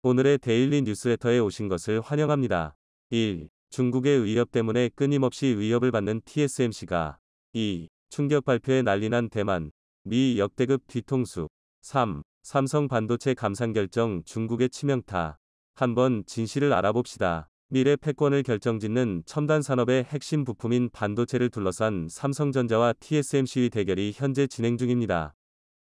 오늘의 데일리 뉴스레터에 오신 것을 환영합니다. 1. 중국의 위협 때문에 끊임없이 위협을 받는 TSMC가 2. 충격 발표에 난리난 대만, 미 역대급 뒤통수 3. 삼성 반도체 감산 결정 중국의 치명타. 한번 진실을 알아봅시다. 미래 패권을 결정짓는 첨단 산업의 핵심 부품인 반도체를 둘러싼 삼성전자와 TSMC의 대결이 현재 진행 중입니다.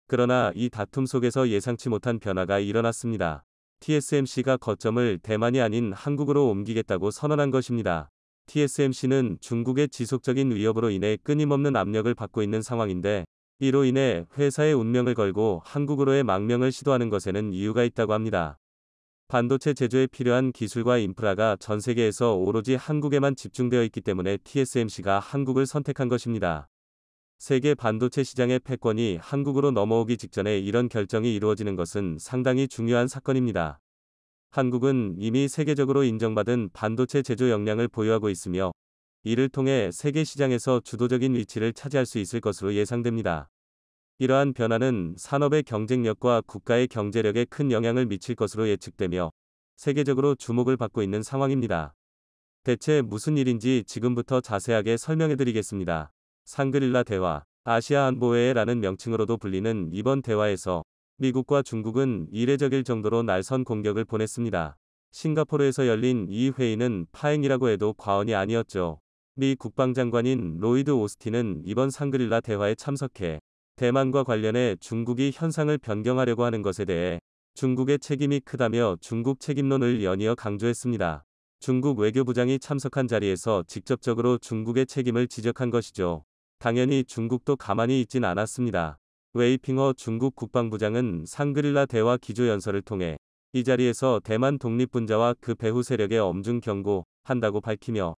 그러나 이 다툼 속에서 예상치 못한 변화가 일어났습니다. TSMC가 거점을 대만이 아닌 한국으로 옮기겠다고 선언한 것입니다. TSMC는 중국의 지속적인 위협으로 인해 끊임없는 압력을 받고 있는 상황인데, 이로 인해 회사의 운명을 걸고 한국으로의 망명을 시도하는 것에는 이유가 있다고 합니다. 반도체 제조에 필요한 기술과 인프라가 전 세계에서 오로지 한국에만 집중되어 있기 때문에 TSMC가 한국을 선택한 것입니다. 세계 반도체 시장의 패권이 한국으로 넘어오기 직전에 이런 결정이 이루어지는 것은 상당히 중요한 사건입니다. 한국은 이미 세계적으로 인정받은 반도체 제조 역량을 보유하고 있으며, 이를 통해 세계 시장에서 주도적인 위치를 차지할 수 있을 것으로 예상됩니다. 이러한 변화는 산업의 경쟁력과 국가의 경제력에 큰 영향을 미칠 것으로 예측되며, 세계적으로 주목을 받고 있는 상황입니다. 대체 무슨 일인지 지금부터 자세하게 설명해드리겠습니다. 상그릴라 대화, 아시아 안보회의라는 명칭으로도 불리는 이번 대화에서 미국과 중국은 이례적일 정도로 날선 공격을 보냈습니다. 싱가포르에서 열린 이 회의는 파행이라고 해도 과언이 아니었죠. 미 국방장관인 로이드 오스틴은 이번 상그릴라 대화에 참석해 대만과 관련해 중국이 현상을 변경하려고 하는 것에 대해 중국의 책임이 크다며 중국 책임론을 연이어 강조했습니다. 중국 외교부장이 참석한 자리에서 직접적으로 중국의 책임을 지적한 것이죠. 당연히 중국도 가만히 있진 않았습니다. 웨이핑허 중국 국방부장은 상그릴라 대화 기조연설을 통해 이 자리에서 대만 독립분자와 그 배후 세력에 엄중 경고한다고 밝히며,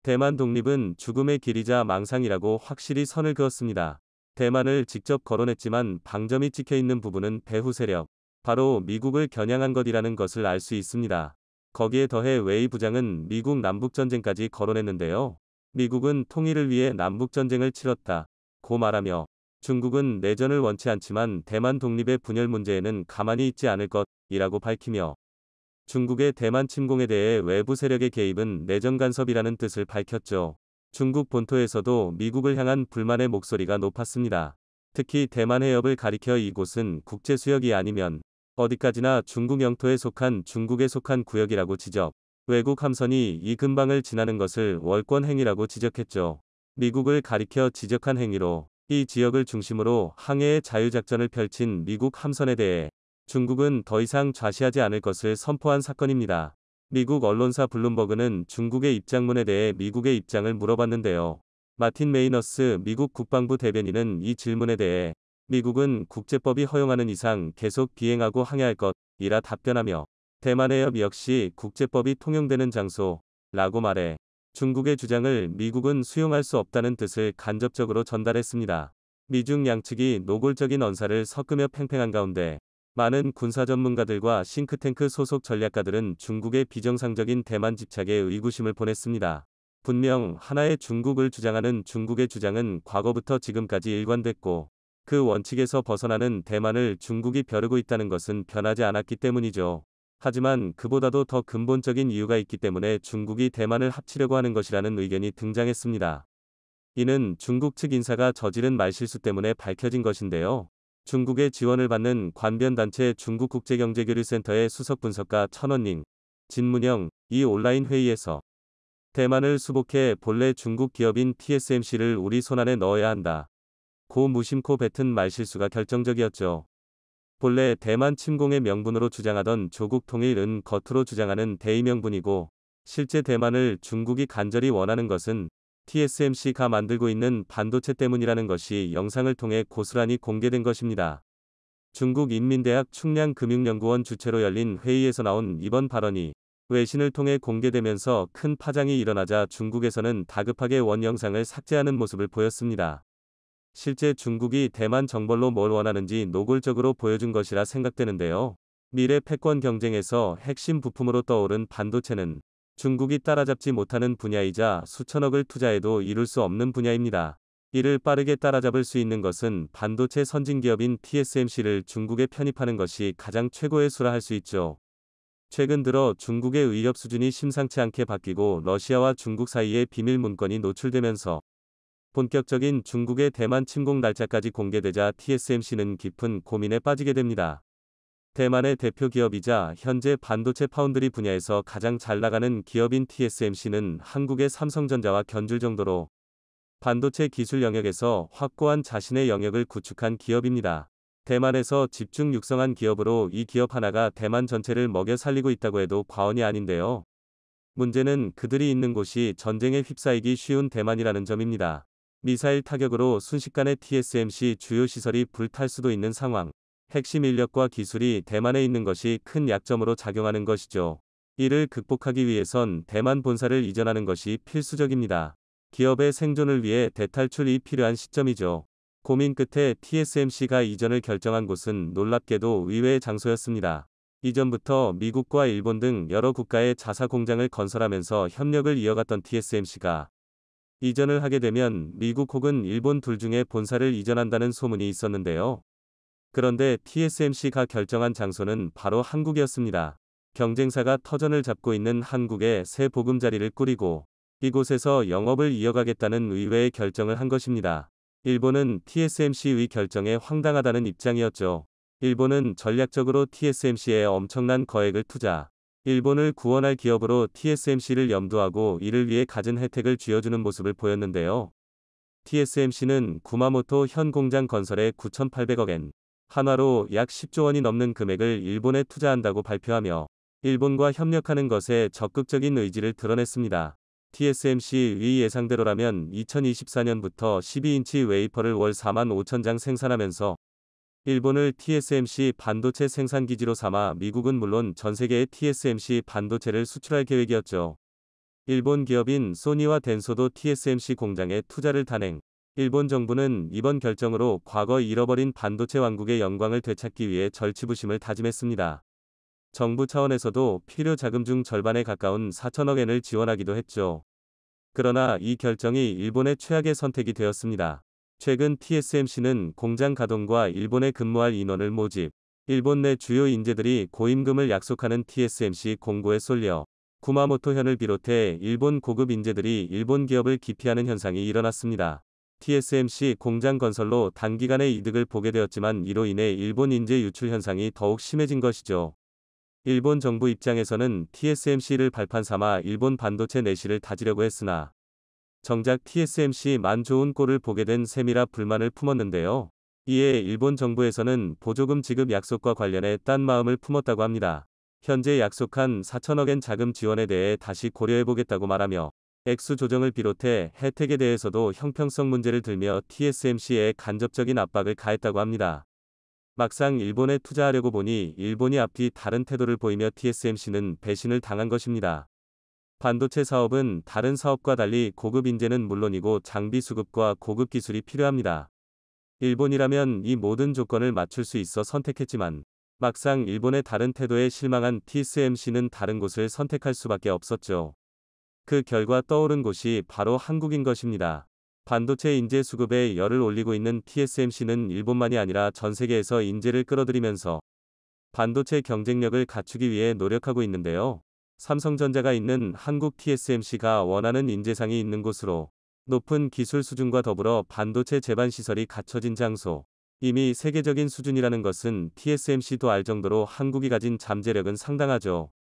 대만 독립은 죽음의 길이자 망상이라고 확실히 선을 그었습니다. 대만을 직접 거론했지만 방점이 찍혀있는 부분은 배후 세력, 바로 미국을 겨냥한 것이라는 것을 알 수 있습니다. 거기에 더해 웨이 부장은 미국 남북전쟁까지 거론했는데요. 미국은 통일을 위해 남북전쟁을 치렀다고 말하며, 중국은 내전을 원치 않지만 대만 독립의 분열 문제에는 가만히 있지 않을 것이라고 밝히며, 중국의 대만 침공에 대해 외부 세력의 개입은 내정 간섭이라는 뜻을 밝혔죠. 중국 본토에서도 미국을 향한 불만의 목소리가 높았습니다. 특히 대만 해협을 가리켜 이곳은 국제수역이 아니면 어디까지나 중국 영토에 속한 중국에 속한 구역이라고 지적, 외국 함선이 이 근방을 지나는 것을 월권 행위라고 지적했죠. 미국을 가리켜 지적한 행위로 이 지역을 중심으로 항해의 자유작전을 펼친 미국 함선에 대해 중국은 더 이상 좌시하지 않을 것을 선포한 사건입니다. 미국 언론사 블룸버그는 중국의 입장문에 대해 미국의 입장을 물어봤는데요. 마틴 메이너스 미국 국방부 대변인은 이 질문에 대해 미국은 국제법이 허용하는 이상 계속 비행하고 항해할 것이라 답변하며, 대만 해협 역시 국제법이 통용되는 장소라고 말해 중국의 주장을 미국은 수용할 수 없다는 뜻을 간접적으로 전달했습니다. 미중 양측이 노골적인 언사를 섞으며 팽팽한 가운데 많은 군사 전문가들과 싱크탱크 소속 전략가들은 중국의 비정상적인 대만 집착에 의구심을 보냈습니다. 분명 하나의 중국을 주장하는 중국의 주장은 과거부터 지금까지 일관됐고, 그 원칙에서 벗어나는 대만을 중국이 벼르고 있다는 것은 변하지 않았기 때문이죠. 하지만 그보다도 더 근본적인 이유가 있기 때문에 중국이 대만을 합치려고 하는 것이라는 의견이 등장했습니다. 이는 중국 측 인사가 저지른 말실수 때문에 밝혀진 것인데요. 중국의 지원을 받는 관변단체 중국국제경제교류센터의 수석분석가 천원닝, 진문영, 이 온라인 회의에서 대만을 수복해 본래 중국 기업인 TSMC를 우리 손안에 넣어야 한다 고 무심코 뱉은 말실수가 결정적이었죠. 본래 대만 침공의 명분으로 주장하던 조국 통일은 겉으로 주장하는 대의명분이고, 실제 대만을 중국이 간절히 원하는 것은 TSMC가 만들고 있는 반도체 때문이라는 것이 영상을 통해 고스란히 공개된 것입니다. 중국인민대학 충량금융연구원 주최로 열린 회의에서 나온 이번 발언이 외신을 통해 공개되면서 큰 파장이 일어나자 중국에서는 다급하게 원 영상을 삭제하는 모습을 보였습니다. 실제 중국이 대만 정벌로 뭘 원하는지 노골적으로 보여준 것이라 생각되는데요. 미래 패권 경쟁에서 핵심 부품으로 떠오른 반도체는 중국이 따라잡지 못하는 분야이자 수천억을 투자해도 이룰 수 없는 분야입니다. 이를 빠르게 따라잡을 수 있는 것은 반도체 선진기업인 TSMC를 중국에 편입하는 것이 가장 최고의 수라 할 수 있죠. 최근 들어 중국의 의협 수준이 심상치 않게 바뀌고 러시아와 중국 사이에 비밀 문건이 노출되면서 본격적인 중국의 대만 침공 날짜까지 공개되자 TSMC는 깊은 고민에 빠지게 됩니다. 대만의 대표 기업이자 현재 반도체 파운드리 분야에서 가장 잘 나가는 기업인 TSMC는 한국의 삼성전자와 견줄 정도로 반도체 기술 영역에서 확고한 자신의 영역을 구축한 기업입니다. 대만에서 집중 육성한 기업으로 이 기업 하나가 대만 전체를 먹여 살리고 있다고 해도 과언이 아닌데요. 문제는 그들이 있는 곳이 전쟁에 휩싸이기 쉬운 대만이라는 점입니다. 미사일 타격으로 순식간에 TSMC 주요 시설이 불탈 수도 있는 상황. 핵심 인력과 기술이 대만에 있는 것이 큰 약점으로 작용하는 것이죠. 이를 극복하기 위해선 대만 본사를 이전하는 것이 필수적입니다. 기업의 생존을 위해 대탈출이 필요한 시점이죠. 고민 끝에 TSMC가 이전을 결정한 곳은 놀랍게도 의외의 장소였습니다. 이전부터 미국과 일본 등 여러 국가의 자사 공장을 건설하면서 협력을 이어갔던 TSMC가 이전을 하게 되면 미국 혹은 일본 둘 중에 본사를 이전한다는 소문이 있었는데요. 그런데 TSMC가 결정한 장소는 바로 한국이었습니다. 경쟁사가 터전을 잡고 있는 한국에 새 보금자리를 꾸리고 이곳에서 영업을 이어가겠다는 의외의 결정을 한 것입니다. 일본은 TSMC의 결정에 황당하다는 입장이었죠. 일본은 전략적으로 TSMC에 엄청난 거액을 투자, 일본을 구원할 기업으로 TSMC를 염두하고 이를 위해 갖은 혜택을 쥐어주는 모습을 보였는데요. TSMC는 구마모토 현 공장 건설에 9,800억 엔, 한화로 약 10조 원이 넘는 금액을 일본에 투자한다고 발표하며 일본과 협력하는 것에 적극적인 의지를 드러냈습니다. TSMC의 예상대로라면 2024년부터 12인치 웨이퍼를 월 4만 5천 장 생산하면서 일본을 TSMC 반도체 생산 기지로 삼아 미국은 물론 전 세계에 TSMC 반도체를 수출할 계획이었죠. 일본 기업인 소니와 덴소도 TSMC 공장에 투자를 단행. 일본 정부는 이번 결정으로 과거 잃어버린 반도체 왕국의 영광을 되찾기 위해 절치부심을 다짐했습니다. 정부 차원에서도 필요 자금 중 절반에 가까운 4천억 엔을 지원하기도 했죠. 그러나 이 결정이 일본의 최악의 선택이 되었습니다. 최근 TSMC는 공장 가동과 일본에 근무할 인원을 모집, 일본 내 주요 인재들이 고임금을 약속하는 TSMC 공고에 쏠려 구마모토 현을 비롯해 일본 고급 인재들이 일본 기업을 기피하는 현상이 일어났습니다. TSMC 공장 건설로 단기간에 이득을 보게 되었지만 이로 인해 일본 인재 유출 현상이 더욱 심해진 것이죠. 일본 정부 입장에서는 TSMC를 발판 삼아 일본 반도체 내실을 다지려고 했으나 정작 TSMC만 좋은 꼴을 보게 된 셈이라 불만을 품었는데요. 이에 일본 정부에서는 보조금 지급 약속과 관련해 딴 마음을 품었다고 합니다. 현재 약속한 4천억 엔 자금 지원에 대해 다시 고려해보겠다고 말하며 액수 조정을 비롯해 혜택에 대해서도 형평성 문제를 들며 TSMC에 간접적인 압박을 가했다고 합니다. 막상 일본에 투자하려고 보니 일본이 앞뒤 다른 태도를 보이며 TSMC는 배신을 당한 것입니다. 반도체 사업은 다른 사업과 달리 고급 인재는 물론이고 장비 수급과 고급 기술이 필요합니다. 일본이라면 이 모든 조건을 맞출 수 있어 선택했지만 막상 일본의 다른 태도에 실망한 TSMC는 다른 곳을 선택할 수밖에 없었죠. 그 결과 떠오른 곳이 바로 한국인 것입니다. 반도체 인재 수급에 열을 올리고 있는 TSMC는 일본만이 아니라 전 세계에서 인재를 끌어들이면서 반도체 경쟁력을 갖추기 위해 노력하고 있는데요. 삼성전자가 있는 한국 TSMC가 원하는 인재상이 있는 곳으로 높은 기술 수준과 더불어 반도체 제반 시설이 갖춰진 장소. 이미 세계적인 수준이라는 것은 TSMC도 알 정도로 한국이 가진 잠재력은 상당하죠.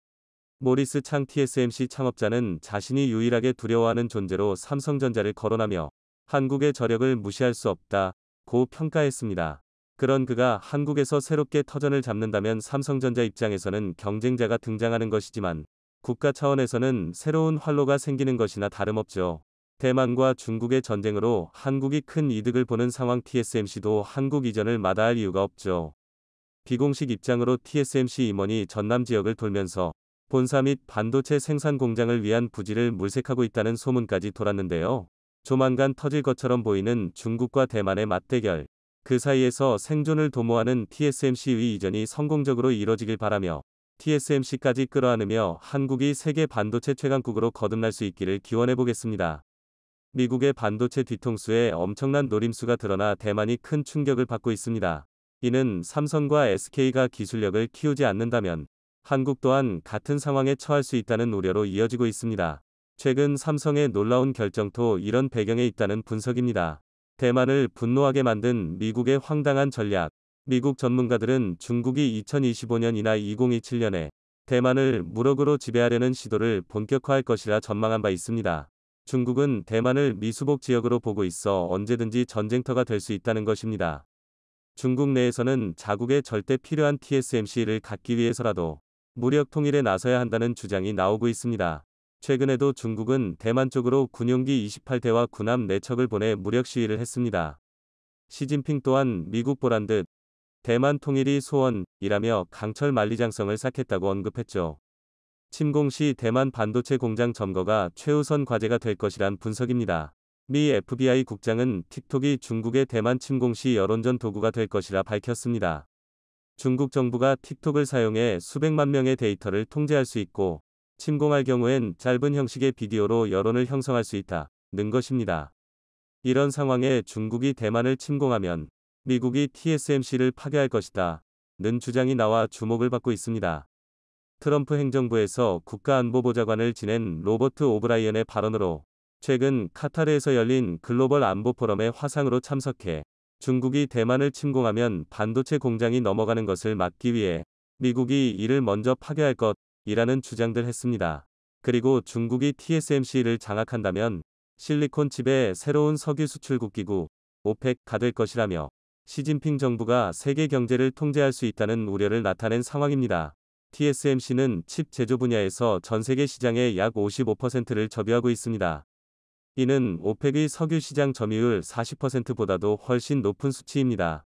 모리스 창 TSMC 창업자는 자신이 유일하게 두려워하는 존재로 삼성전자를 거론하며 한국의 저력을 무시할 수 없다고 평가했습니다. 그런 그가 한국에서 새롭게 터전을 잡는다면 삼성전자 입장에서는 경쟁자가 등장하는 것이지만 국가 차원에서는 새로운 활로가 생기는 것이나 다름없죠. 대만과 중국의 전쟁으로 한국이 큰 이득을 보는 상황 TSMC도 한국 이전을 마다할 이유가 없죠. 비공식 입장으로 TSMC 임원이 전남 지역을 돌면서 본사 및 반도체 생산 공장을 위한 부지를 물색하고 있다는 소문까지 돌았는데요. 조만간 터질 것처럼 보이는 중국과 대만의 맞대결. 그 사이에서 생존을 도모하는 TSMC의 이전이 성공적으로 이뤄지길 바라며 TSMC까지 끌어안으며 한국이 세계 반도체 최강국으로 거듭날 수 있기를 기원해 보겠습니다. 미국의 반도체 뒤통수에 엄청난 노림수가 드러나 대만이 큰 충격을 받고 있습니다. 이는 삼성과 SK가 기술력을 키우지 않는다면 한국 또한 같은 상황에 처할 수 있다는 우려로 이어지고 있습니다. 최근 삼성의 놀라운 결정도 이런 배경에 있다는 분석입니다. 대만을 분노하게 만든 미국의 황당한 전략. 미국 전문가들은 중국이 2025년이나 2027년에 대만을 무력으로 지배하려는 시도를 본격화할 것이라 전망한 바 있습니다. 중국은 대만을 미수복 지역으로 보고 있어 언제든지 전쟁터가 될 수 있다는 것입니다. 중국 내에서는 자국에 절대 필요한 TSMC를 갖기 위해서라도 무력 통일에 나서야 한다는 주장이 나오고 있습니다. 최근에도 중국은 대만 쪽으로 군용기 28대와 군함 4척을 보내 무력 시위를 했습니다. 시진핑 또한 미국 보란 듯 대만 통일이 소원이라며 강철 만리장성을 쌓겠다고 언급했죠. 침공 시 대만 반도체 공장 점거가 최우선 과제가 될 것이란 분석입니다. 미 FBI 국장은 틱톡이 중국의 대만 침공 시 여론전 도구가 될 것이라 밝혔습니다. 중국 정부가 틱톡을 사용해 수백만 명의 데이터를 통제할 수 있고 침공할 경우엔 짧은 형식의 비디오로 여론을 형성할 수 있다는 것입니다. 이런 상황에 중국이 대만을 침공하면 미국이 TSMC를 파괴할 것이다 는 주장이 나와 주목을 받고 있습니다. 트럼프 행정부에서 국가안보보좌관을 지낸 로버트 오브라이언의 발언으로 최근 카타르에서 열린 글로벌 안보 포럼에 화상으로 참석해 중국이 대만을 침공하면 반도체 공장이 넘어가는 것을 막기 위해 미국이 이를 먼저 파괴할 것이라는 주장들 했습니다. 그리고 중국이 TSMC를 장악한다면 실리콘 칩의 새로운 석유 수출국 기구 오펙가 될 것이라며 시진핑 정부가 세계 경제를 통제할 수 있다는 우려를 나타낸 상황입니다. TSMC는 칩 제조 분야에서 전 세계 시장의 약 55%를 점유하고 있습니다. 이는 오펙의 석유 시장 점유율 40%보다도 훨씬 높은 수치입니다.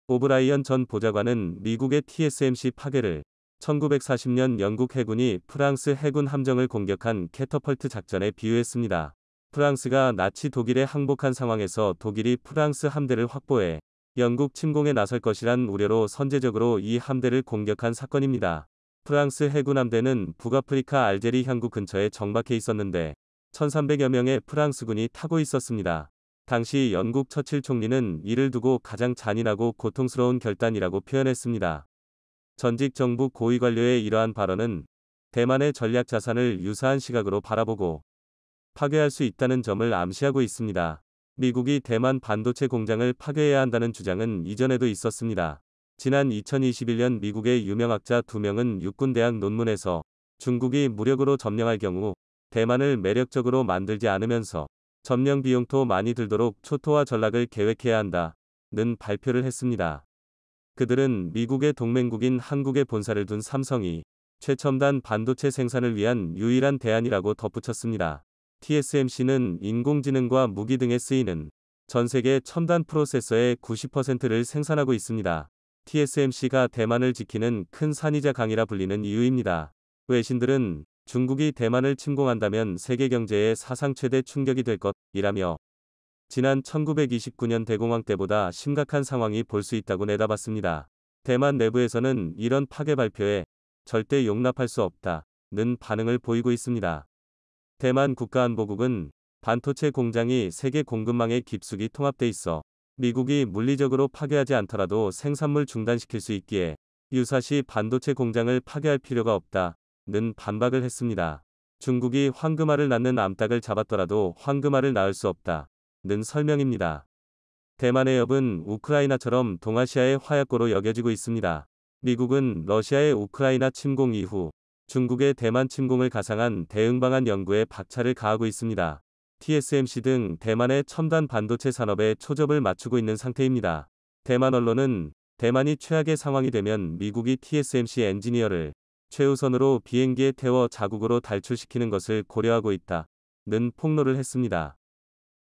오브라이언 전 보좌관은 미국의 TSMC 파괴를 1940년 영국 해군이 프랑스 해군 함정을 공격한 캐터펄트 작전에 비유했습니다. 프랑스가 나치 독일에 항복한 상황에서 독일이 프랑스 함대를 확보해 영국 침공에 나설 것이란 우려로 선제적으로 이 함대를 공격한 사건입니다. 프랑스 해군 함대는 북아프리카 알제리 항구 근처에 정박해 있었는데 1300여 명의 프랑스군이 타고 있었습니다. 당시 영국 처칠 총리는 이를 두고 가장 잔인하고 고통스러운 결단이라고 표현했습니다. 전직 정부 고위 관료의 이러한 발언은 대만의 전략 자산을 유사한 시각으로 바라보고 파괴할 수 있다는 점을 암시하고 있습니다. 미국이 대만 반도체 공장을 파괴해야 한다는 주장은 이전에도 있었습니다. 지난 2021년 미국의 유명학자 2명은 육군대학 논문에서 중국이 무력으로 점령할 경우 대만을 매력적으로 만들지 않으면서 점령 비용도 많이 들도록 초토화 전략을 계획해야 한다는 발표를 했습니다. 그들은 미국의 동맹국인 한국에 본사를 둔 삼성이 최첨단 반도체 생산을 위한 유일한 대안이라고 덧붙였습니다. TSMC는 인공지능과 무기 등에 쓰이는 전 세계 첨단 프로세서의 90%를 생산하고 있습니다. TSMC가 대만을 지키는 큰 산이자 강이라 불리는 이유입니다. 외신들은 중국이 대만을 침공한다면 세계 경제에 사상 최대 충격이 될 것이라며 지난 1929년 대공황 때보다 심각한 상황이 볼 수 있다고 내다봤습니다. 대만 내부에서는 이런 파괴 발표에 절대 용납할 수 없다는 반응을 보이고 있습니다. 대만 국가안보국은 반도체 공장이 세계 공급망에 깊숙이 통합돼 있어 미국이 물리적으로 파괴하지 않더라도 생산물 중단시킬 수 있기에 유사시 반도체 공장을 파괴할 필요가 없다는 반박을 했습니다. 중국이 황금알을 낳는 암탉을 잡았더라도 황금알을 낳을 수 없다는 설명입니다. 대만의 엽은 우크라이나처럼 동아시아의 화약고로 여겨지고 있습니다. 미국은 러시아의 우크라이나 침공 이후 중국의 대만 침공을 가상한 대응 방안 연구에 박차를 가하고 있습니다. TSMC 등 대만의 첨단 반도체 산업에 초접을 맞추고 있는 상태입니다. 대만 언론은 대만이 최악의 상황이 되면 미국이 TSMC 엔지니어를 최우선으로 비행기에 태워 자국으로 탈출시키는 것을 고려하고 있다는 폭로를 했습니다.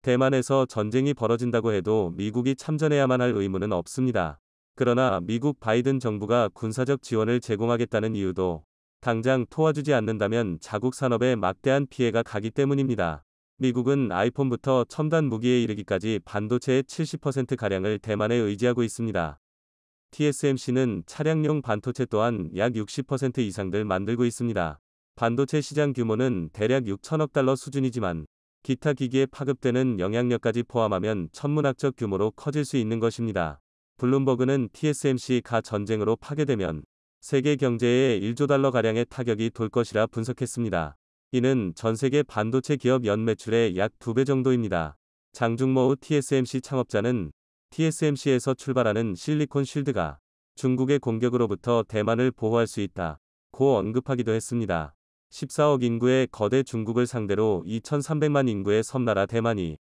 대만에서 전쟁이 벌어진다고 해도 미국이 참전해야만 할 의무는 없습니다. 그러나 미국 바이든 정부가 군사적 지원을 제공하겠다는 이유도 당장 도와주지 않는다면 자국 산업에 막대한 피해가 가기 때문입니다. 미국은 아이폰부터 첨단 무기에 이르기까지 반도체의 70%가량을 대만에 의지하고 있습니다. TSMC는 차량용 반도체 또한 약 60% 이상들 만들고 있습니다. 반도체 시장 규모는 대략 6천억 달러 수준이지만 기타 기기에 파급되는 영향력까지 포함하면 천문학적 규모로 커질 수 있는 것입니다. 블룸버그는 TSMC가 전쟁으로 파괴되면 세계 경제에 1조 달러가량의 타격이 돌 것이라 분석했습니다. 이는 전 세계 반도체 기업 연매출의 약 2배 정도입니다. 장중모우 TSMC 창업자는 TSMC에서 출발하는 실리콘 쉴드가 중국의 공격으로부터 대만을 보호할 수 있다고 언급하기도 했습니다. 14억 인구의 거대 중국을 상대로 2,300만 인구의 섬나라 대만이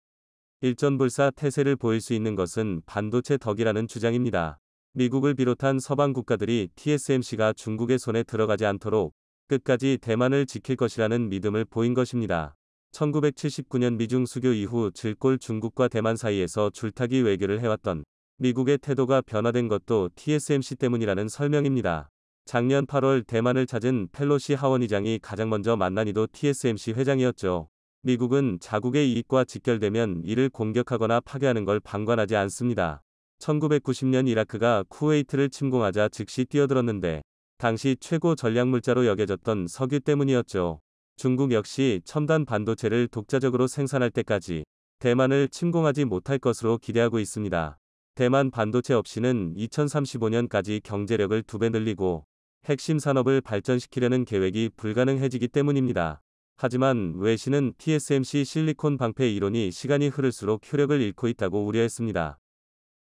일전불사 태세를 보일 수 있는 것은 반도체 덕이라는 주장입니다. 미국을 비롯한 서방 국가들이 TSMC가 중국의 손에 들어가지 않도록 끝까지 대만을 지킬 것이라는 믿음을 보인 것입니다. 1979년 미중 수교 이후 질골 중국과 대만 사이에서 줄타기 외교를 해왔던 미국의 태도가 변화된 것도 TSMC 때문이라는 설명입니다. 작년 8월 대만을 찾은 펠로시 하원의장이 가장 먼저 만난 이도 TSMC 회장이었죠. 미국은 자국의 이익과 직결되면 이를 공격하거나 파괴하는 걸 방관하지 않습니다. 1990년 이라크가 쿠웨이트를 침공하자 즉시 뛰어들었는데 당시 최고 전략물자로 여겨졌던 석유 때문이었죠. 중국 역시 첨단 반도체를 독자적으로 생산할 때까지 대만을 침공하지 못할 것으로 기대하고 있습니다. 대만 반도체 없이는 2035년까지 경제력을 2배 늘리고 핵심 산업을 발전시키려는 계획이 불가능해지기 때문입니다. 하지만 외신은 TSMC 실리콘 방패 이론이 시간이 흐를수록 효력을 잃고 있다고 우려했습니다.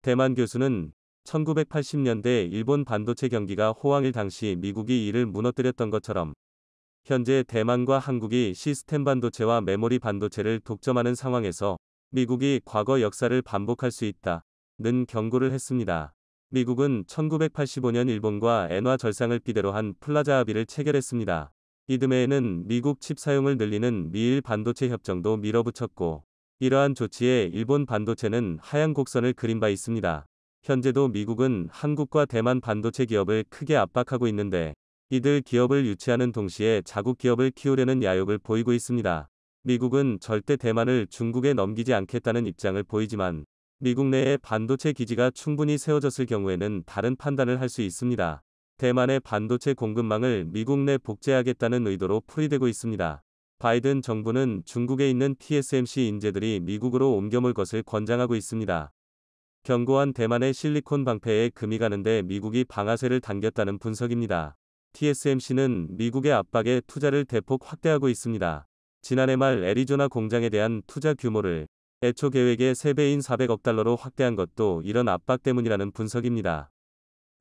대만 교수는 1980년대 일본 반도체 경기가 호황일 당시 미국이 이를 무너뜨렸던 것처럼 현재 대만과 한국이 시스템 반도체와 메모리 반도체를 독점하는 상황에서 미국이 과거 역사를 반복할 수 있다는 경고를 했습니다. 미국은 1985년 일본과 엔화 절상을 비대로 한 플라자 합의를 체결했습니다. 이듬해에는 미국 칩 사용을 늘리는 미일 반도체 협정도 밀어붙였고 이러한 조치에 일본 반도체는 하향 곡선을 그린 바 있습니다. 현재도 미국은 한국과 대만 반도체 기업을 크게 압박하고 있는데 이들 기업을 유치하는 동시에 자국 기업을 키우려는 야욕을 보이고 있습니다. 미국은 절대 대만을 중국에 넘기지 않겠다는 입장을 보이지만 미국 내에 반도체 기지가 충분히 세워졌을 경우에는 다른 판단을 할 수 있습니다. 대만의 반도체 공급망을 미국 내 복제하겠다는 의도로 풀이되고 있습니다. 바이든 정부는 중국에 있는 TSMC 인재들이 미국으로 옮겨올 것을 권장하고 있습니다. 견고한 대만의 실리콘 방패에 금이 가는데 미국이 방아쇠를 당겼다는 분석입니다. TSMC는 미국의 압박에 투자를 대폭 확대하고 있습니다. 지난해 말 애리조나 공장에 대한 투자 규모를 애초 계획의 3배인 400억 달러로 확대한 것도 이런 압박 때문이라는 분석입니다.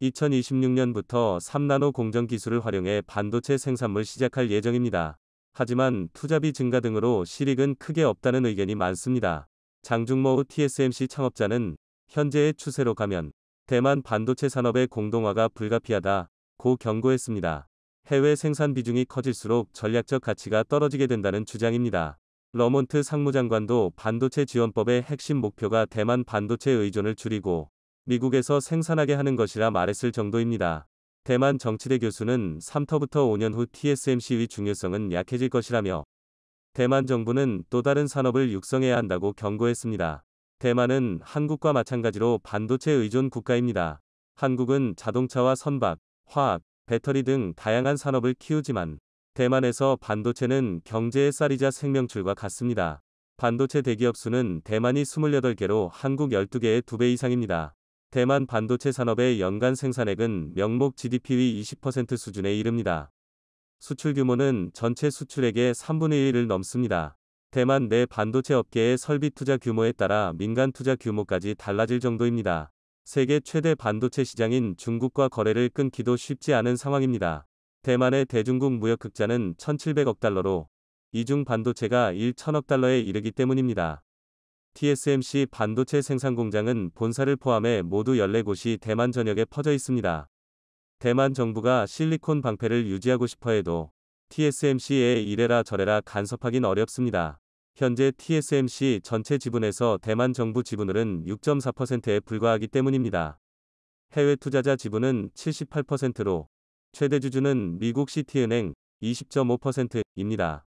2026년부터 3나노 공정 기술을 활용해 반도체 생산을 시작할 예정입니다. 하지만 투자비 증가 등으로 실익은 크게 없다는 의견이 많습니다. 장중모우 TSMC 창업자는 현재의 추세로 가면 대만 반도체 산업의 공동화가 불가피하다고 경고했습니다. 해외 생산 비중이 커질수록 전략적 가치가 떨어지게 된다는 주장입니다. 러몬트 상무장관도 반도체 지원법의 핵심 목표가 대만 반도체 의존을 줄이고 미국에서 생산하게 하는 것이라 말했을 정도입니다. 대만 정치대 교수는 3터부터 5년 후 TSMC의 중요성은 약해질 것이라며 대만 정부는 또 다른 산업을 육성해야 한다고 경고했습니다. 대만은 한국과 마찬가지로 반도체 의존 국가입니다. 한국은 자동차와 선박, 화학, 배터리 등 다양한 산업을 키우지만 대만에서 반도체는 경제의 쌀이자 생명줄과 같습니다. 반도체 대기업 수는 대만이 28개로 한국 12개의 2배 이상입니다. 대만 반도체 산업의 연간 생산액은 명목 GDP의 20% 수준에 이릅니다. 수출 규모는 전체 수출액의 3분의 1을 넘습니다. 대만 내 반도체 업계의 설비 투자 규모에 따라 민간 투자 규모까지 달라질 정도입니다. 세계 최대 반도체 시장인 중국과 거래를 끊기도 쉽지 않은 상황입니다. 대만의 대중국 무역 흑자는 1,700억 달러로 이중 반도체가 1,000억 달러에 이르기 때문입니다. TSMC 반도체 생산 공장은 본사를 포함해 모두 14곳이 대만 전역에 퍼져 있습니다. 대만 정부가 실리콘 방패를 유지하고 싶어 해도 TSMC에 이래라 저래라 간섭하긴 어렵습니다. 현재 TSMC 전체 지분에서 대만 정부 지분율은 6.4%에 불과하기 때문입니다. 해외 투자자 지분은 78%로 최대 주주는 미국 시티은행 20.5%입니다.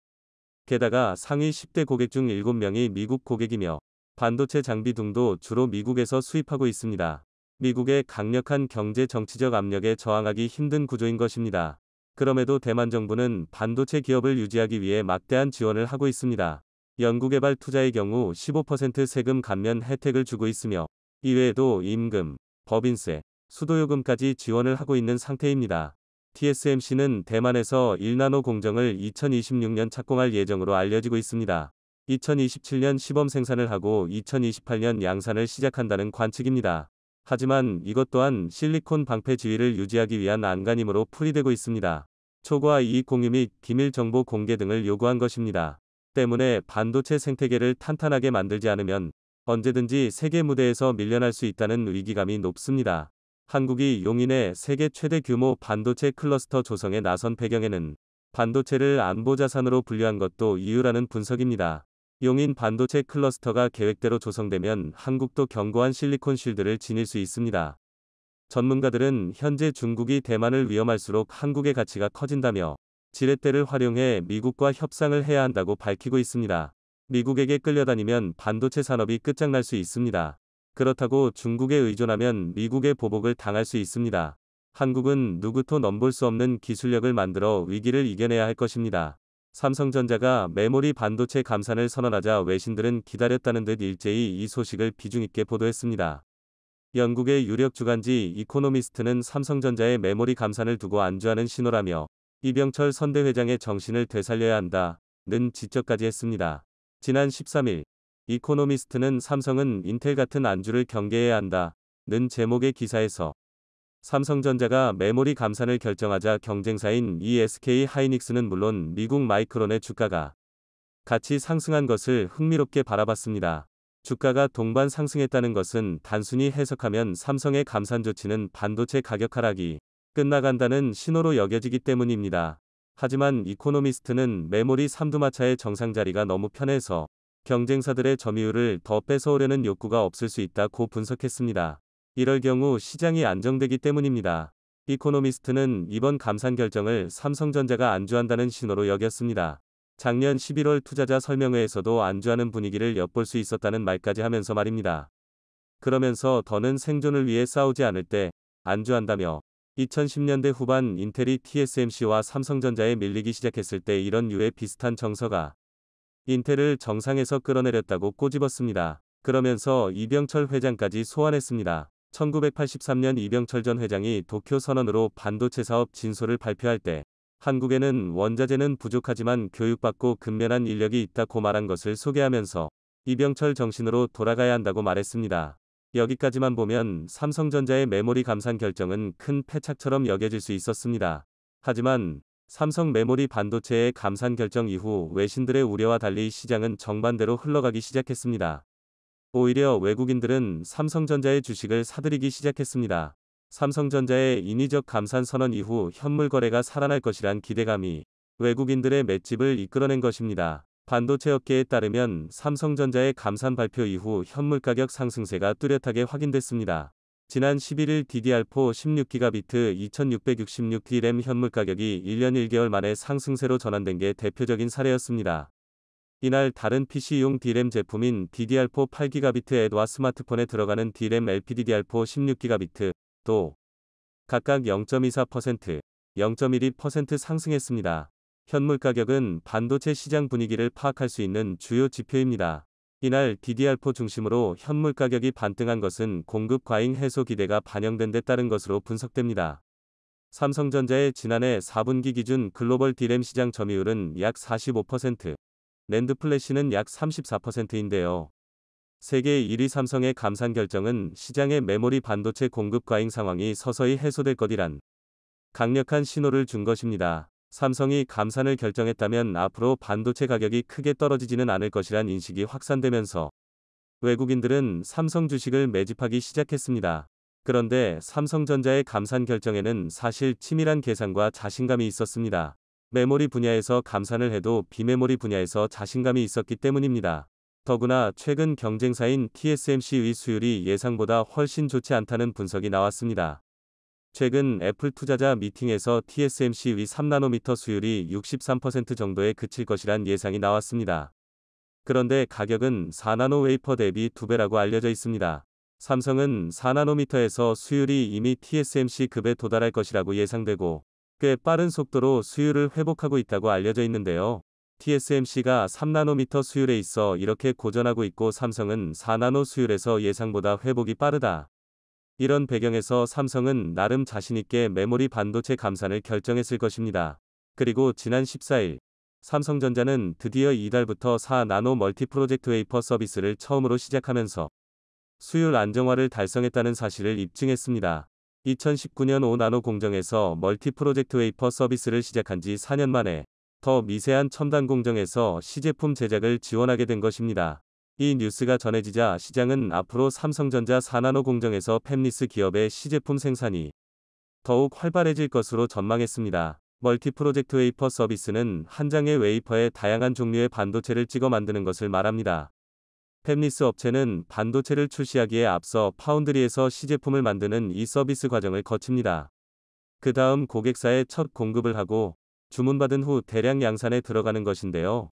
게다가 상위 10대 고객 중 7명이 미국 고객이며 반도체 장비 등도 주로 미국에서 수입하고 있습니다. 미국의 강력한 경제 정치적 압력에 저항하기 힘든 구조인 것입니다. 그럼에도 대만 정부는 반도체 기업을 유지하기 위해 막대한 지원을 하고 있습니다. 연구개발 투자의 경우 15% 세금 감면 혜택을 주고 있으며 이외에도 임금, 법인세, 수도요금까지 지원을 하고 있는 상태입니다. TSMC는 대만에서 1나노 공정을 2026년 착공할 예정으로 알려지고 있습니다. 2027년 시범 생산을 하고 2028년 양산을 시작한다는 관측입니다. 하지만 이것 또한 실리콘 방패 지위를 유지하기 위한 안간힘으로 풀이되고 있습니다. 초과 이익 공유 및 기밀 정보 공개 등을 요구한 것입니다. 때문에 반도체 생태계를 탄탄하게 만들지 않으면 언제든지 세계 무대에서 밀려날 수 있다는 위기감이 높습니다. 한국이 용인의 세계 최대 규모 반도체 클러스터 조성에 나선 배경에는 반도체를 안보 자산으로 분류한 것도 이유라는 분석입니다. 용인 반도체 클러스터가 계획대로 조성되면 한국도 견고한 실리콘 쉴드를 지닐 수 있습니다. 전문가들은 현재 중국이 대만을 위험할수록 한국의 가치가 커진다며 지렛대를 활용해 미국과 협상을 해야 한다고 밝히고 있습니다. 미국에게 끌려다니면 반도체 산업이 끝장날 수 있습니다. 그렇다고 중국에 의존하면 미국의 보복을 당할 수 있습니다. 한국은 누구도 넘볼 수 없는 기술력을 만들어 위기를 이겨내야 할 것입니다. 삼성전자가 메모리 반도체 감산을 선언하자 외신들은 기다렸다는 듯 일제히 이 소식을 비중 있게 보도했습니다. 영국의 유력 주간지 이코노미스트는 삼성전자의 메모리 감산을 두고 안주하는 신호라며 이병철 선대회장의 정신을 되살려야 한다는 지적까지 했습니다. 지난 13일 이코노미스트는 삼성은 인텔 같은 안주를 경계해야 한다는 제목의 기사에서 삼성전자가 메모리 감산을 결정하자 경쟁사인 SK 하이닉스는 물론 미국 마이크론의 주가가 같이 상승한 것을 흥미롭게 바라봤습니다. 주가가 동반 상승했다는 것은 단순히 해석하면 삼성의 감산 조치는 반도체 가격 하락이 끝나간다는 신호로 여겨지기 때문입니다. 하지만 이코노미스트는 메모리 삼두마차의 정상 자리가 너무 편해서 경쟁사들의 점유율을 더 뺏어오려는 욕구가 없을 수 있다고 분석했습니다. 이럴 경우 시장이 안정되기 때문입니다. 이코노미스트는 이번 감산 결정을 삼성전자가 안주한다는 신호로 여겼습니다. 작년 11월 투자자 설명회에서도 안주하는 분위기를 엿볼 수 있었다는 말까지 하면서 말입니다. 그러면서 더는 생존을 위해 싸우지 않을 때 안주한다며 2010년대 후반 인텔이 TSMC와 삼성전자에 밀리기 시작했을 때 이런 유의 비슷한 정서가 인텔을 정상에서 끌어내렸다고 꼬집었습니다. 그러면서 이병철 회장까지 소환했습니다. 1983년 이병철 전 회장이 도쿄 선언으로 반도체 사업 진솔을 발표할 때 한국에는 원자재는 부족하지만 교육받고 근면한 인력이 있다고 말한 것을 소개하면서 이병철 정신으로 돌아가야 한다고 말했습니다. 여기까지만 보면 삼성전자의 메모리 감산 결정은 큰 패착처럼 여겨질 수 있었습니다. 하지만 삼성 메모리 반도체의 감산 결정 이후 외신들의 우려와 달리 시장은 정반대로 흘러가기 시작했습니다. 오히려 외국인들은 삼성전자의 주식을 사들이기 시작했습니다. 삼성전자의 인위적 감산 선언 이후 현물 거래가 살아날 것이란 기대감이 외국인들의 맷집을 이끌어낸 것입니다. 반도체 업계에 따르면 삼성전자의 감산 발표 이후 현물 가격 상승세가 뚜렷하게 확인됐습니다. 지난 11일 DDR4 16GB 2666 D램 현물 가격이 1년 1개월 만에 상승세로 전환된 게 대표적인 사례였습니다. 이날 다른 PC용 D램 제품인 DDR4 8GB 앱와 스마트폰에 들어가는 D램 LPDDR4 16GB 도 각각 0.24%, 0.12% 상승했습니다. 현물 가격은 반도체 시장 분위기를 파악할 수 있는 주요 지표입니다. 이날 DDR4 중심으로 현물 가격이 반등한 것은 공급 과잉 해소 기대가 반영된 데 따른 것으로 분석됩니다. 삼성전자의 지난해 4분기 기준 글로벌 D램 시장 점유율은 약 45%, 낸드 플래시는 약 34%인데요. 세계 1위 삼성의 감산 결정은 시장의 메모리 반도체 공급 과잉 상황이 서서히 해소될 것이란 강력한 신호를 준 것입니다. 삼성이 감산을 결정했다면 앞으로 반도체 가격이 크게 떨어지지는 않을 것이란 인식이 확산되면서 외국인들은 삼성 주식을 매집하기 시작했습니다. 그런데 삼성전자의 감산 결정에는 사실 치밀한 계산과 자신감이 있었습니다. 메모리 분야에서 감산을 해도 비메모리 분야에서 자신감이 있었기 때문입니다. 더구나 최근 경쟁사인 TSMC의 수율이 예상보다 훨씬 좋지 않다는 분석이 나왔습니다. 최근 애플 투자자 미팅에서 TSMC의 3나노미터 수율이 63% 정도에 그칠 것이란 예상이 나왔습니다. 그런데 가격은 4나노 웨이퍼 대비 2배라고 알려져 있습니다. 삼성은 4나노미터에서 수율이 이미 TSMC급에 도달할 것이라고 예상되고 꽤 빠른 속도로 수율을 회복하고 있다고 알려져 있는데요. TSMC가 3나노미터 수율에 있어 이렇게 고전하고 있고 삼성은 4나노 수율에서 예상보다 회복이 빠르다. 이런 배경에서 삼성은 나름 자신있게 메모리 반도체 감산을 결정했을 것입니다. 그리고 지난 14일, 삼성전자는 드디어 이달부터 4나노 멀티 프로젝트 웨이퍼 서비스를 처음으로 시작하면서 수율 안정화를 달성했다는 사실을 입증했습니다. 2019년 5나노 공정에서 멀티 프로젝트 웨이퍼 서비스를 시작한 지 4년 만에 더 미세한 첨단 공정에서 시제품 제작을 지원하게 된 것입니다. 이 뉴스가 전해지자 시장은 앞으로 삼성전자 4나노 공정에서 팹리스 기업의 시제품 생산이 더욱 활발해질 것으로 전망했습니다. 멀티 프로젝트 웨이퍼 서비스는 한 장의 웨이퍼에 다양한 종류의 반도체를 찍어 만드는 것을 말합니다. 팹리스 업체는 반도체를 출시하기에 앞서 파운드리에서 시제품을 만드는 이 서비스 과정을 거칩니다. 그 다음 고객사에 첫 공급을 하고 주문받은 후 대량 양산에 들어가는 것인데요.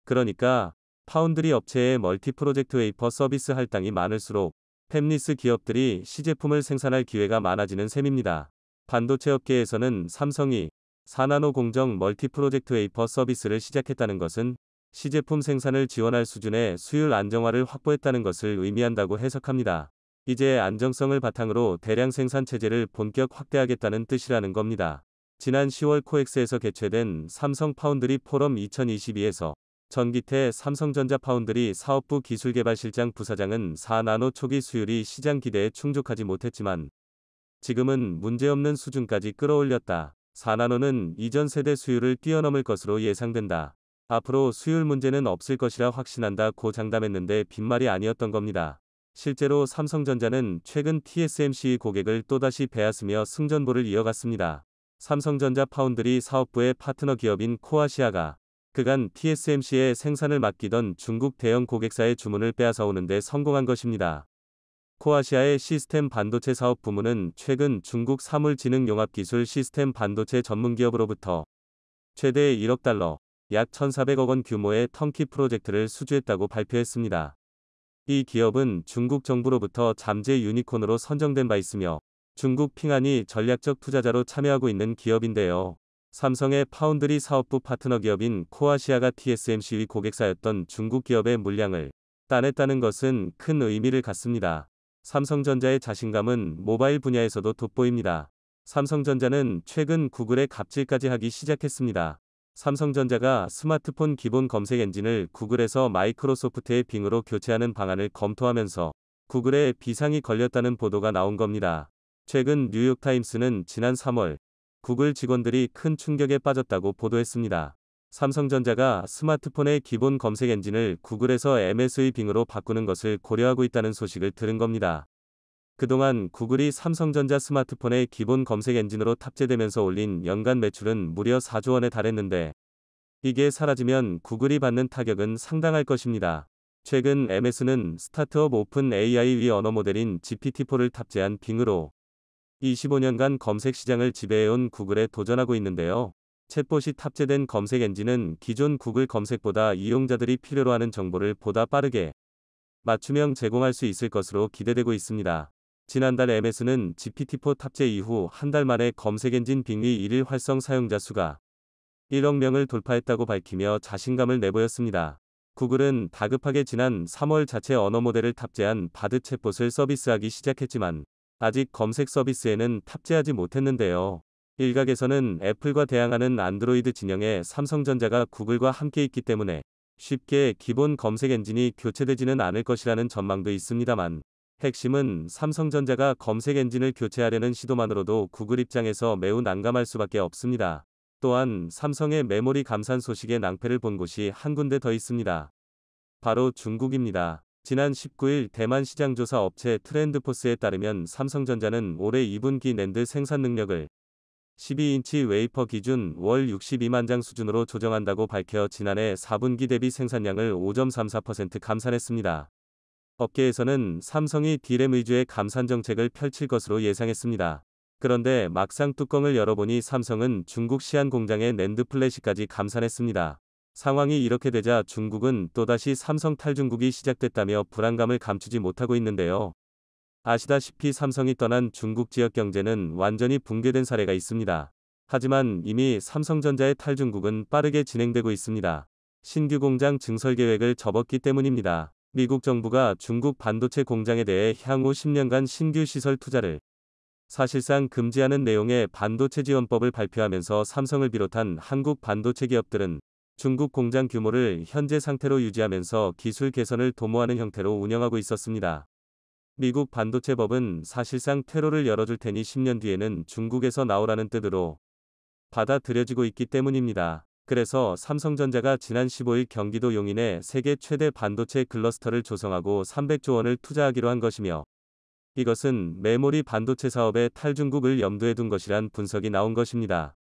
그러니까 파운드리 업체의 멀티 프로젝트 웨이퍼 서비스 할당이 많을수록 팹리스 기업들이 시제품을 생산할 기회가 많아지는 셈입니다. 반도체 업계에서는 삼성이 4나노 공정 멀티 프로젝트 웨이퍼 서비스를 시작했다는 것은 시제품 생산을 지원할 수준의 수율 안정화를 확보했다는 것을 의미한다고 해석합니다. 이제 안정성을 바탕으로 대량 생산 체제를 본격 확대하겠다는 뜻이라는 겁니다. 지난 10월 코엑스에서 개최된 삼성 파운드리 포럼 2022에서 전기태 삼성전자 파운드리 사업부 기술개발실장 부사장은 4나노 초기 수율이 시장 기대에 충족하지 못했지만 지금은 문제없는 수준까지 끌어올렸다. 4나노는 이전 세대 수율을 뛰어넘을 것으로 예상된다. 앞으로 수율 문제는 없을 것이라 확신한다고 장담했는데 빈말이 아니었던 겁니다. 실제로 삼성전자는 최근 TSMC 고객을 또다시 빼앗으며 승전보를 이어갔습니다. 삼성전자 파운드리 사업부의 파트너 기업인 코아시아가 그간 TSMC의 생산을 맡기던 중국 대형 고객사의 주문을 빼앗아 오는데 성공한 것입니다. 코아시아의 시스템 반도체 사업 부문은 최근 중국 사물지능융합기술 시스템 반도체 전문기업으로부터 최대 1억 달러, 약 1,400억 원 규모의 턴키 프로젝트를 수주했다고 발표했습니다. 이 기업은 중국 정부로부터 잠재 유니콘으로 선정된 바 있으며 중국 핑안이 전략적 투자자로 참여하고 있는 기업인데요. 삼성의 파운드리 사업부 파트너 기업인 코아시아가 TSMC의 고객사였던 중국 기업의 물량을 따냈다는 것은 큰 의미를 갖습니다. 삼성전자의 자신감은 모바일 분야에서도 돋보입니다. 삼성전자는 최근 구글의 갑질까지 하기 시작했습니다. 삼성전자가 스마트폰 기본 검색 엔진을 구글에서 마이크로소프트의 빙으로 교체하는 방안을 검토하면서 구글에 비상이 걸렸다는 보도가 나온 겁니다. 최근 뉴욕타임스는 지난 3월 구글 직원들이 큰 충격에 빠졌다고 보도했습니다. 삼성전자가 스마트폰의 기본 검색 엔진을 구글에서 MS의 빙으로 바꾸는 것을 고려하고 있다는 소식을 들은 겁니다. 그동안 구글이 삼성전자 스마트폰의 기본 검색 엔진으로 탑재되면서 올린 연간 매출은 무려 4조 원에 달했는데 이게 사라지면 구글이 받는 타격은 상당할 것입니다. 최근 MS는 스타트업 오픈 AI의 언어 모델인 GPT-4를 탑재한 빙으로 25년간 검색 시장을 지배해온 구글에 도전하고 있는데요. 챗봇이 탑재된 검색 엔진은 기존 구글 검색보다 이용자들이 필요로 하는 정보를 보다 빠르게 맞춤형 제공할 수 있을 것으로 기대되고 있습니다. 지난달 MS는 GPT-4 탑재 이후 한 달 만에 검색 엔진 빙의 일일 활성 사용자 수가 1억 명을 돌파했다고 밝히며 자신감을 내보였습니다. 구글은 다급하게 지난 3월 자체 언어 모델을 탑재한 바드 챗봇을 서비스하기 시작했지만 아직 검색 서비스에는 탑재하지 못했는데요. 일각에서는 애플과 대항하는 안드로이드 진영에 삼성전자가 구글과 함께 있기 때문에 쉽게 기본 검색 엔진이 교체되지는 않을 것이라는 전망도 있습니다만 핵심은 삼성전자가 검색 엔진을 교체하려는 시도만으로도 구글 입장에서 매우 난감할 수밖에 없습니다. 또한 삼성의 메모리 감산 소식에 낭패를 본 곳이 한 군데 더 있습니다. 바로 중국입니다. 지난 19일 대만 시장조사 업체 트렌드포스에 따르면 삼성전자는 올해 2분기 낸드 생산 능력을 12인치 웨이퍼 기준 월 62만 장 수준으로 조정한다고 밝혀 지난해 4분기 대비 생산량을 5.34% 감산했습니다. 업계에서는 삼성이 D램 위주의 감산 정책을 펼칠 것으로 예상했습니다. 그런데 막상 뚜껑을 열어보니 삼성은 중국 시안 공장의 낸드 플래시까지 감산했습니다. 상황이 이렇게 되자 중국은 또다시 삼성 탈중국이 시작됐다며 불안감을 감추지 못하고 있는데요. 아시다시피 삼성이 떠난 중국 지역 경제는 완전히 붕괴된 사례가 있습니다. 하지만 이미 삼성전자의 탈중국은 빠르게 진행되고 있습니다. 신규 공장 증설 계획을 접었기 때문입니다. 미국 정부가 중국 반도체 공장에 대해 향후 10년간 신규 시설 투자를 사실상 금지하는 내용의 반도체 지원법을 발표하면서 삼성을 비롯한 한국 반도체 기업들은 중국 공장 규모를 현재 상태로 유지하면서 기술 개선을 도모하는 형태로 운영하고 있었습니다. 미국 반도체법은 사실상 퇴로를 열어줄 테니 10년 뒤에는 중국에서 나오라는 뜻으로 받아들여지고 있기 때문입니다. 그래서 삼성전자가 지난 15일 경기도 용인에 세계 최대 반도체 클러스터를 조성하고 300조 원을 투자하기로 한 것이며, 이것은 메모리 반도체 사업의 탈중국을 염두에 둔 것이란 분석이 나온 것입니다.